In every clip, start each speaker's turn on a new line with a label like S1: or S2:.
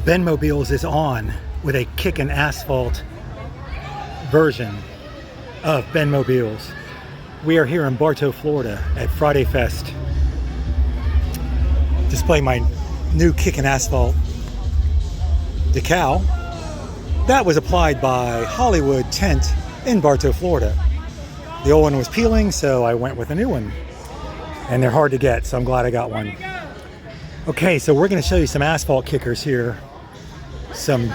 S1: BenMobiles is on with a kickin' asphalt version of BenMobiles. We are here in Bartow, Florida at FridayFest. Display my new kickin' asphalt decal. That was applied by Hollywood Tent in Bartow, Florida. The old one was peeling, so I went with a new one. And they're hard to get, so I'm glad I got one. Okay, so we're going to show you some asphalt kickers here. Some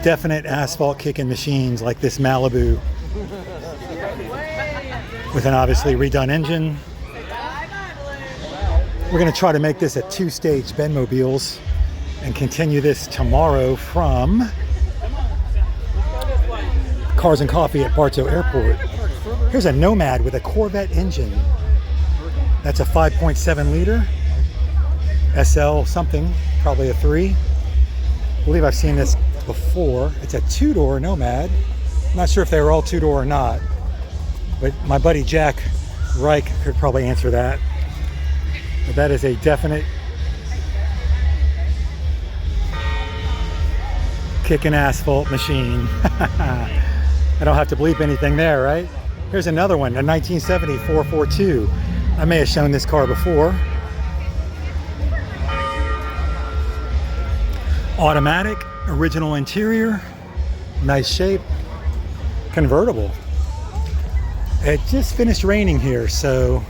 S1: definite asphalt kicking machines like this Malibu with an obviously redone engine. We're going to try to make this a two-stage BenMobiles and continue this tomorrow from Cars and Coffee at Bartow Airport. Here's a Nomad with a Corvette engine. That's a 5.7 liter SL something, probably a 3. I believe I've seen this before. It's a two-door Nomad. I'm not sure if they were all two-door or not, but my buddy Jack Reich could probably answer that. But that is a definite kicking asphalt machine. I don't have to bleep anything there, right? Here's another one, a 1970 442. I may have shown this car before. Automatic, original interior, nice shape, convertible. It just finished raining here, so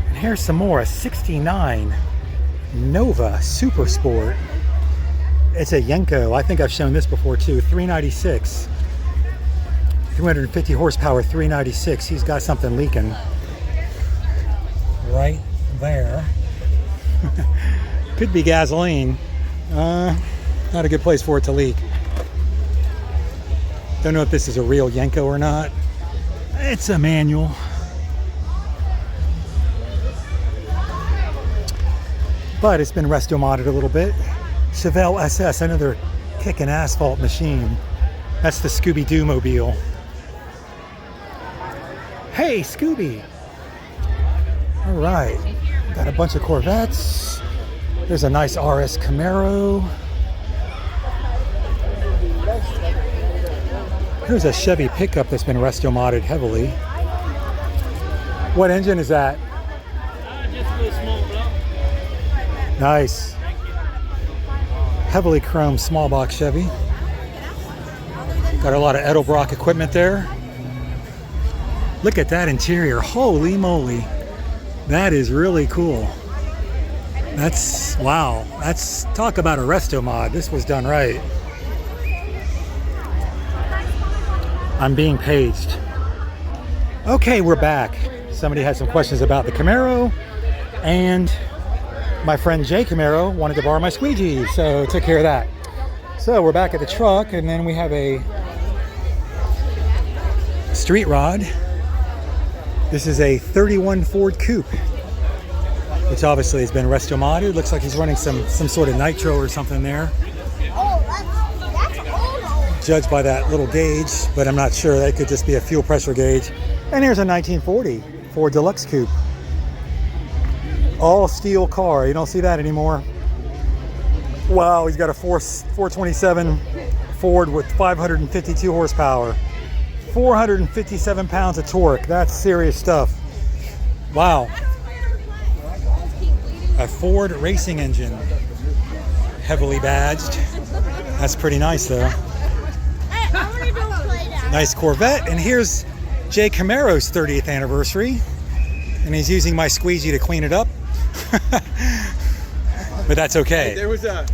S1: and here's some more. A 69 Nova Super Sport. It's a Yenko. I think I've shown this before too. 396, 350 horsepower, 396. He's got something leaking right there. Could be gasoline. Not a good place for it to leak. Don't know if this is a real Yenko or not. It's a manual. But it's been resto-modded a little bit. Chevelle SS, another kicking asphalt machine. That's the Scooby-Doo mobile. Hey, Scooby! All right, got a bunch of Corvettes. There's a nice RS Camaro. Here's a Chevy pickup that's been resto-modded heavily. What engine is that?
S2: Just a small block.
S1: Nice. Heavily chromed small box Chevy. Got a lot of Edelbrock equipment there. Look at that interior. Holy moly. That is really cool. That's, wow. That's, talk about a resto mod. This was done right. I'm being paged. Okay, we're back. Somebody had some questions about the Camaro, and my friend Jay Camaro wanted to borrow my squeegee, so took care of that. So we're back at the truck, and then we have a street rod. This is a 31 Ford Coupe, which obviously has been resto-modded. Looks like he's running some sort of nitro or something there. Judged by that little gauge, but I'm not sure. That could just be a fuel pressure gauge. And here's a 1940 Ford Deluxe Coupe. All steel car. You don't see that anymore. Wow, he's got a 427 Ford with 552 horsepower. 457 pounds of torque. That's serious stuff. Wow. A Ford racing engine. Heavily badged. That's pretty nice though. Nice Corvette. And here's Jay Camaro's 30th anniversary. And he's using my squeegee to clean it up. But that's okay.
S3: There was a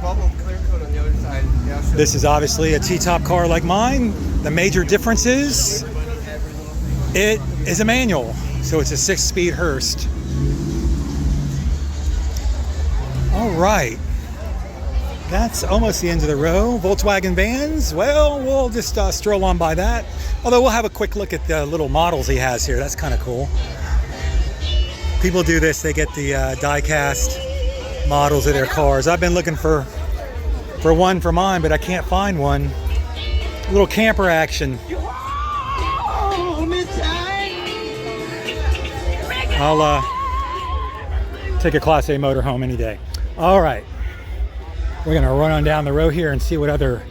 S3: bubble clear coat on the other side. Yeah, so
S1: this is obviously a T-top car like mine. The major difference is it is a manual. So it's a 6-speed Hurst. All right. That's almost the end of the row. Volkswagen vans, well, we'll just stroll on by that. Although we'll have a quick look at the little models he has here. That's kind of cool. People do this, they get the die-cast models of their cars. I've been looking for one for mine, but I can't find one. A little camper action. I'll take a Class A motorhome any day. All right. We're gonna run on down the road here and see what other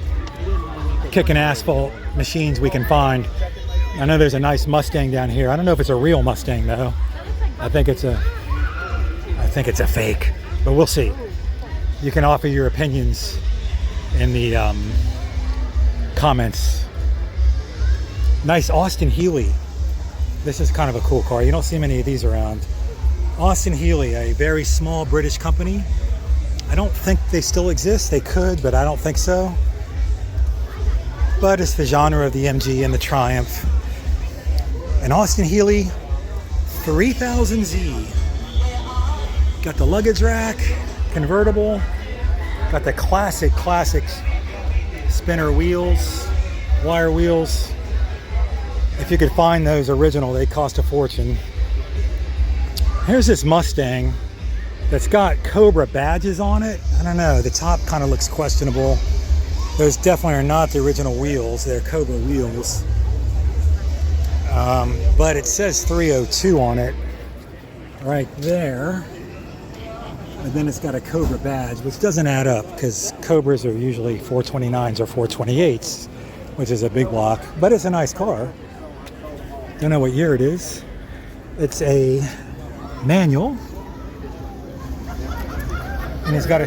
S1: kicking asphalt machines we can find. I know there's a nice Mustang down here. I don't know if it's a real Mustang though. I think it's a fake, but we'll see. You can offer your opinions in the comments. Nice Austin Healey. This is kind of a cool car. You don't see many of these around. Austin Healey, a very small British company. I don't think they still exist. They could, but I don't think so. But it's the genre of the MG and the Triumph. An Austin Healey 3000Z. Got the luggage rack, convertible. Got the classic spinner wheels, wire wheels. If you could find those original, they cost a fortune. Here's this Mustang that's got Cobra badges on it. I don't know, the top kind of looks questionable. Those definitely are not the original wheels, they're Cobra wheels. But it says 302 on it right there. And then it's got a Cobra badge, which doesn't add up because Cobras are usually 429s or 428s, which is a big block, but it's a nice car. Don't know what year it is. It's a manual, and he's got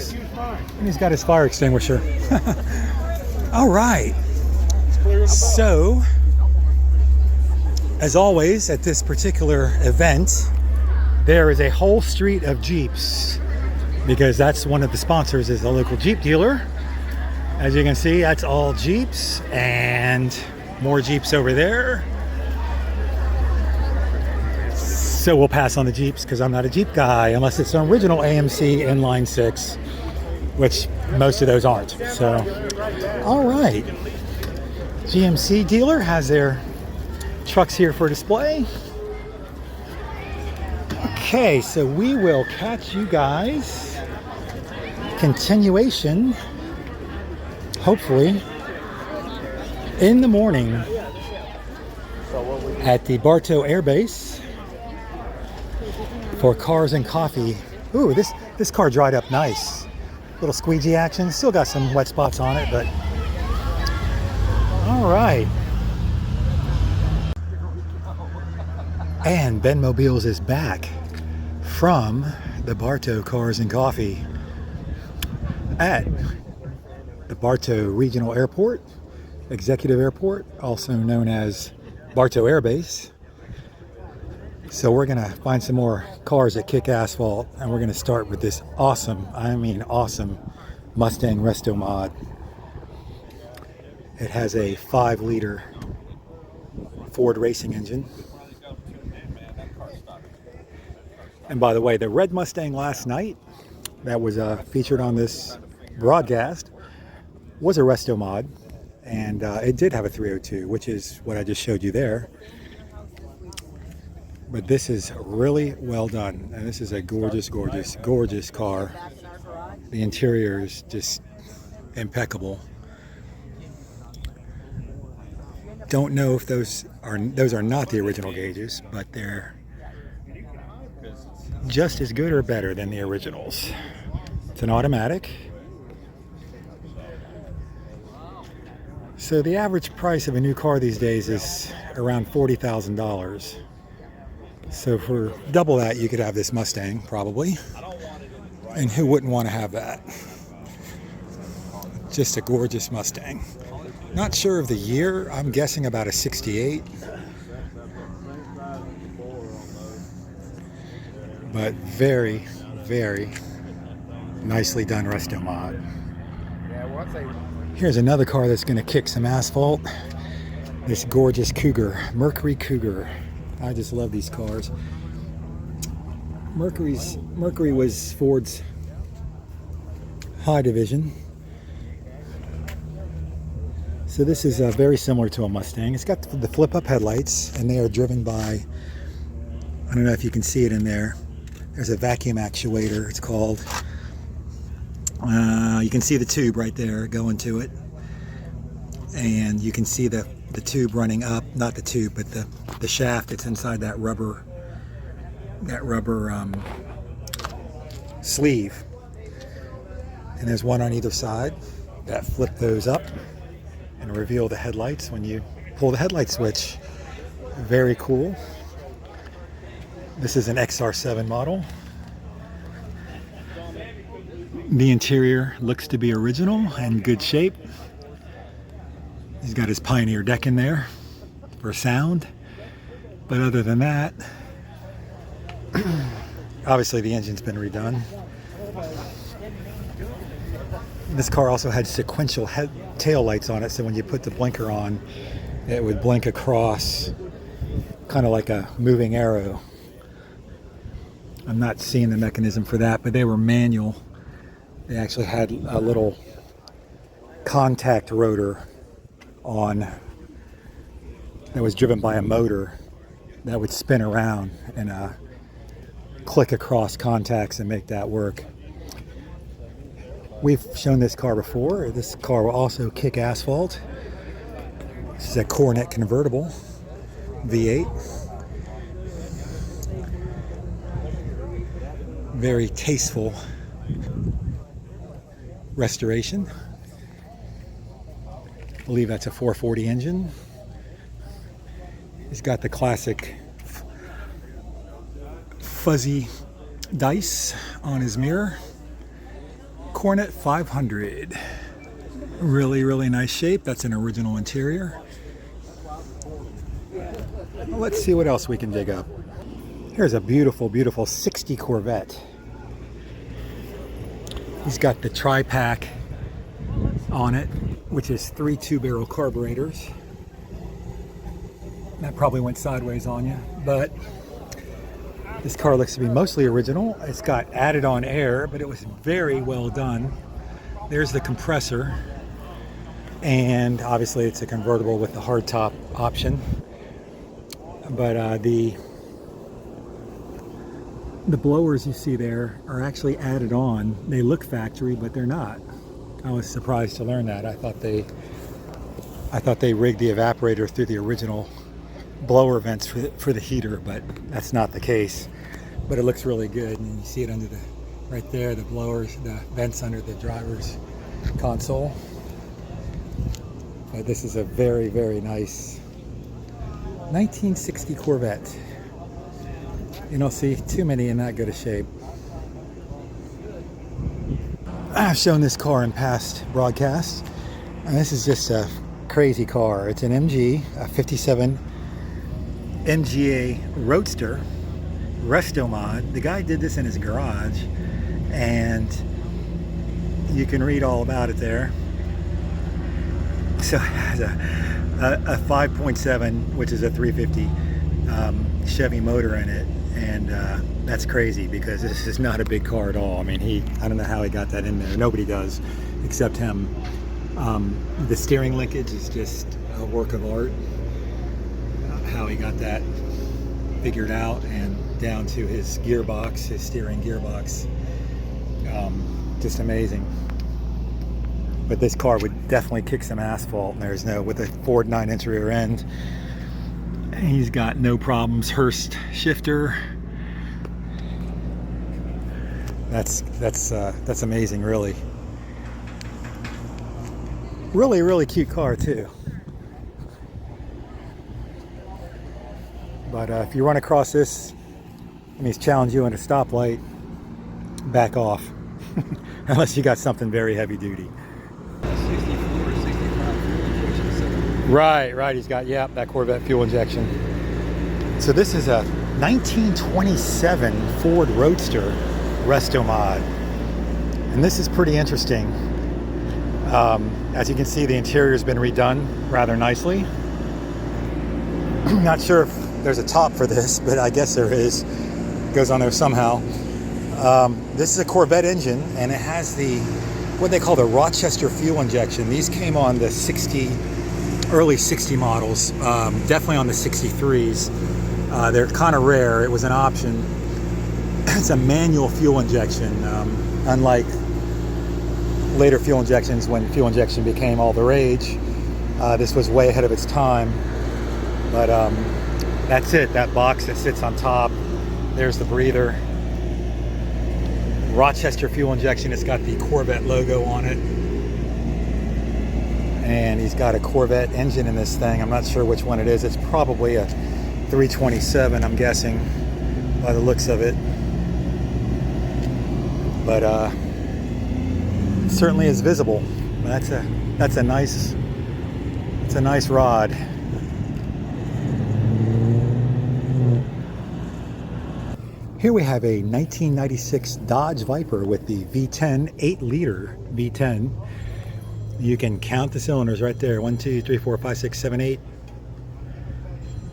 S1: his fire extinguisher. All right. So, as always, at this particular event, there is a whole street of Jeeps, because that's one of the sponsors is a local Jeep dealer. As you can see, that's all Jeeps, and more Jeeps over there. So we'll pass on the Jeeps because I'm not a Jeep guy, unless it's an original AMC inline 6, which most of those aren't. So, all right. GMC dealer has their trucks here for display. Okay, so we will catch you guys. Continuation, hopefully, in the morning at the Bartow Air Base for Cars and Coffee. Ooh, this car dried up nice. Little squeegee action. Still got some wet spots on it, but all right. And BenMobiles is back from the Bartow Cars and Coffee at the Bartow Regional Airport, Executive Airport, also known as Bartow Air Base. So we're gonna find some more cars that kick asphalt, and we're gonna start with this awesome, I mean awesome, Mustang Resto Mod. It has a 5-liter Ford racing engine. And by the way, the red Mustang last night that was featured on this broadcast was a Resto Mod, and it did have a 302, which is what I just showed you there. But this is really well done, and this is a gorgeous, gorgeous, gorgeous car. The interior is just impeccable. Don't know if those are not the original gauges, but they're just as good or better than the originals. It's an automatic. So the average price of a new car these days is around $40,000. So for double that, you could have this Mustang, probably. And who wouldn't want to have that? Just a gorgeous Mustang. Not sure of the year. I'm guessing about a 68. But very, very nicely done Resto Mod. Here's another car that's going to kick some asphalt. This gorgeous Cougar, Mercury Cougar. I just love these cars. Mercury was Ford's high division. So this is very similar to a Mustang. It's got the flip-up headlights, and they are driven by, I don't know if you can see it in there. There's a vacuum actuator, it's called. You can see the tube right there going to it. And you can see the tube running up, not the tube, but the shaft that's inside that rubber sleeve. And there's one on either side that flip those up and reveal the headlights when you pull the headlight switch. Very cool. This is an XR7 model. The interior looks to be original and good shape. He's got his Pioneer deck in there for sound. But other than that, obviously the engine's been redone. This car also had sequential tail lights on it, so when you put the blinker on, it would blink across, kind of like a moving arrow. I'm not seeing the mechanism for that, but they were manual. They actually had a little contact rotor on that was driven by a motor that would spin around and click across contacts and make that work. We've shown this car before. This car will also kick asphalt. This is a Coronet convertible V8. Very tasteful restoration. I believe that's a 440 engine. He's got the classic fuzzy dice on his mirror. Coronet 500. Really, really nice shape. That's an original interior. Well, let's see what else we can dig up. Here's a beautiful, beautiful 60 Corvette. He's got the tri-pack on it, which is 3 2-barrel carburetors. That probably went sideways on you, but this car looks to be mostly original. It's got added on air, but it was very well done. There's the compressor, and obviously it's a convertible with the hardtop option. But the blowers you see there are actually added on. They look factory, but they're not. I was surprised to learn that. I thought they rigged the evaporator through the original blower vents for the heater, but that's not the case. But it looks really good, and you see it under right there, the blowers, the vents under the driver's console. But this is a very, very nice 1960 Corvette. You don't see too many in that good a shape. I've shown this car in past broadcasts, and this is just a crazy car. It's an MG, a 57 MGA Roadster resto mod. The guy did this in his garage, and you can read all about it there. So it has a 5.7, which is a 350 Chevy motor in it, and that's crazy because this is not a big car at all. I mean, I don't know how he got that in there. Nobody does except him. The steering linkage is just a work of art. How he got that figured out, and down to his gearbox, his steering gearbox. Just amazing. But this car would definitely kick some asphalt, and there's with a Ford 9-inch rear end. He's got no problems. Hurst shifter. That's amazing, really. Really, really cute car too. But if you run across this and he's challenged you in a stoplight, back off. Unless you got something very heavy duty.
S3: 64, 65 fuel injection.
S1: Right. He's got, that Corvette fuel injection. So this is a 1927 Ford Roadster resto mod. And this is pretty interesting. As you can see, the interior has been redone rather nicely. Not sure if there's a top for this, but I guess there is. It goes on there somehow. This is a Corvette engine, and it has what they call the Rochester fuel injection. These came on the early 60 models, definitely on the 63s. They're kind of rare. It was an option. It's a manual fuel injection, unlike later fuel injections when fuel injection became all the rage. This was way ahead of its time. But that's it. That box that sits on top, there's the breather. Rochester fuel injection. It's got the Corvette logo on it. And he's got a Corvette engine in this thing. I'm not sure which one it is. It's probably a 327, I'm guessing, by the looks of it. But it certainly is visible. That's a nice rod. Here we have a 1996 Dodge Viper with the V10, 8-liter V10. You can count the cylinders right there. 1, 2, 3, 4, 5, 6, 7, 8,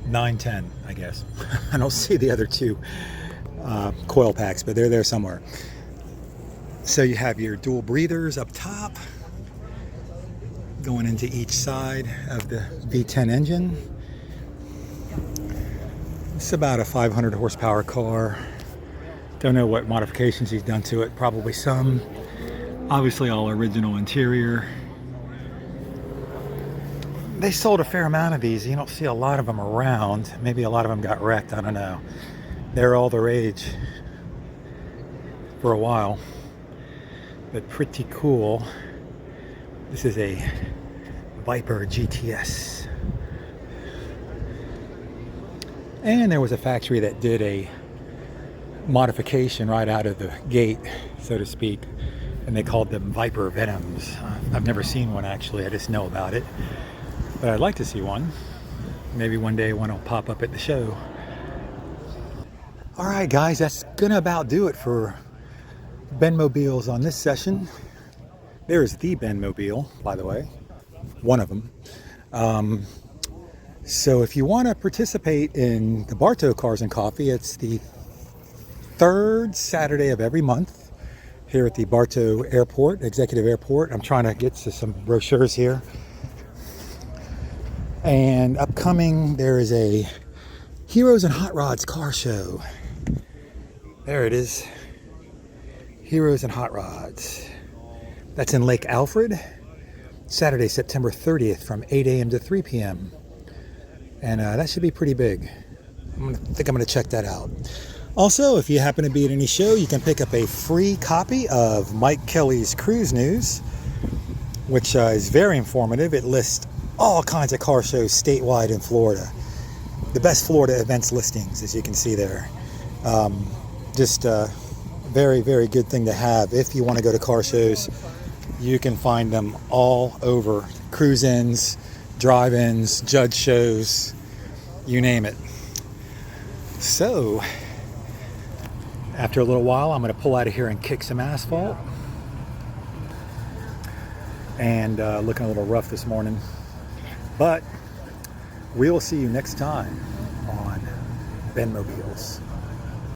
S1: 9, 10, I guess. I don't see the other two coil packs, but they're there somewhere. So you have your dual breathers up top, going into each side of the V10 engine. It's about a 500 horsepower car. Don't know what modifications he's done to it. Probably some. Obviously all original interior. They sold a fair amount of these. You don't see a lot of them around. Maybe a lot of them got wrecked. I don't know. They're all the rage for a while. But pretty cool. This is a Viper GTS. And there was a factory that did a modification right out of the gate, so to speak, and they called them Viper Venoms. I've never seen one actually, I just know about it, but I'd like to see one. Maybe one day one will pop up at the show. All right guys, that's gonna about do it for BenMobiles on this session. There's the BenMobile, by the way, one of them. So if you want to participate in the Bartow Cars and Coffee, it's the third Saturday of every month here at the Bartow Airport, Executive Airport. I'm trying to get to some brochures here. And upcoming, there is a Heroes and Hot Rods car show. There it is. Heroes and Hot Rods. That's in Lake Alfred, Saturday, September 30th from 8 a.m. to 3 p.m. And that should be pretty big. I think I'm going to check that out. Also, if you happen to be at any show, you can pick up a free copy of Mike Kelly's Cruise News, which is very informative. It lists all kinds of car shows statewide in Florida. The best Florida events listings, as you can see there. Just a very, very good thing to have. If you want to go to car shows, you can find them all over. Cruise-ins, drive-ins, judge shows, you name it. So, after a little while, I'm going to pull out of here and kick some asphalt. And looking a little rough this morning. But we will see you next time on BenMobiles.